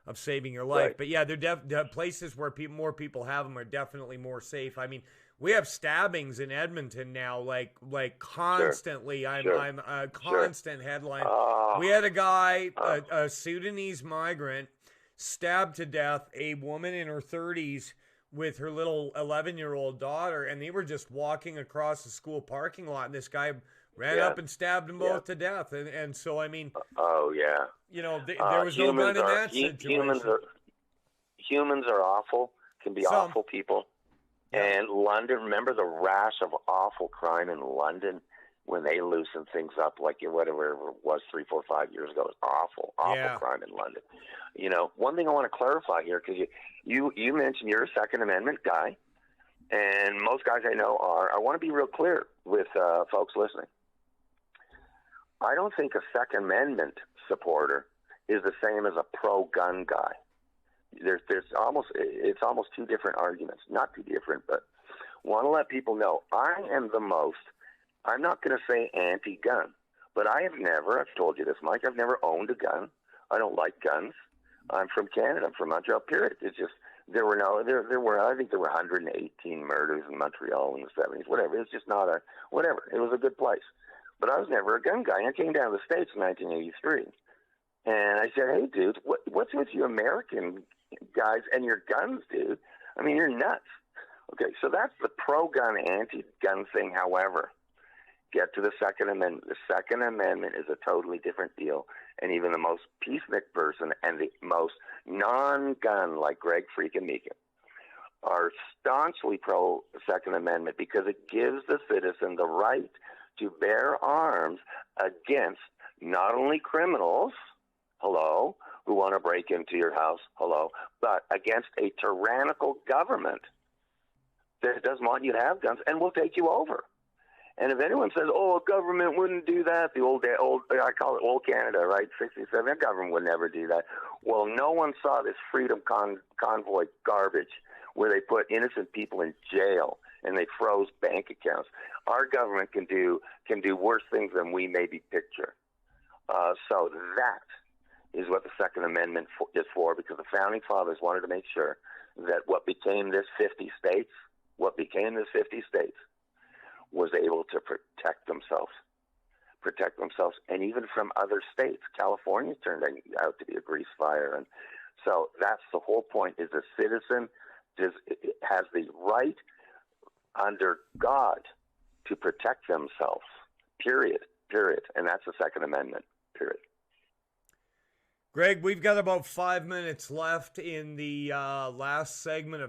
of saving your life. Right. But yeah, the places where more people have them are definitely more safe. I mean, we have stabbings in Edmonton now, like constantly. Sure. I'm a constant headline. Oh. We had a guy, a Sudanese migrant, stabbed to death a woman in her 30s with her little 11-year-old daughter, and they were just walking across the school parking lot, and this guy ran up and stabbed them both to death. And so, I mean, there was no gun in that situation. Humans are awful, can be awful people. Yeah. And London, remember the rash of awful crime in London when they loosened things up, like whatever it was 3, 4, 5 years ago. It was awful crime in London. You know, one thing I want to clarify here, because you mentioned you're a Second Amendment guy, and most guys I know are. I want to be real clear with folks listening. I don't think a Second Amendment supporter is the same as a pro-gun guy. It's almost two different arguments. Not too different, but want to let people know I am I'm not going to say anti-gun, but I've told you this, Mike, I've never owned a gun. I don't like guns. I'm from Canada. I'm from Montreal, period. It's just, I think there were 118 murders in Montreal in the 70s, whatever. It's just not whatever. It was a good place. But I was never a gun guy. I came down to the States in 1983. And I said, hey, dude, what's with you American guys and your guns, dude? I mean, you're nuts. Okay, so that's the pro-gun, anti-gun thing. However, get to the Second Amendment. The Second Amendment is a totally different deal. And even the most peacenik person and the most non-gun, like Greg freaking Meakin, are staunchly pro-Second Amendment because it gives the citizen the right to bear arms against not only criminals, who want to break into your house, but against a tyrannical government that doesn't want you to have guns and will take you over. And if anyone says, a government wouldn't do that, the old, I call it old Canada, right, 67, that government would never do that. Well, no one saw this freedom convoy garbage where they put innocent people in jail and they froze bank accounts. Our government can do worse things than we maybe picture. So that is what the Second Amendment is for, because the Founding Fathers wanted to make sure that what became this 50 states was able to protect themselves, and even from other states. California turned out to be a grease fire. And so that's the whole point, is the citizen has the right under God to protect themselves, period. And that's the Second Amendment, period. Greg, we've got about 5 minutes left in the last segment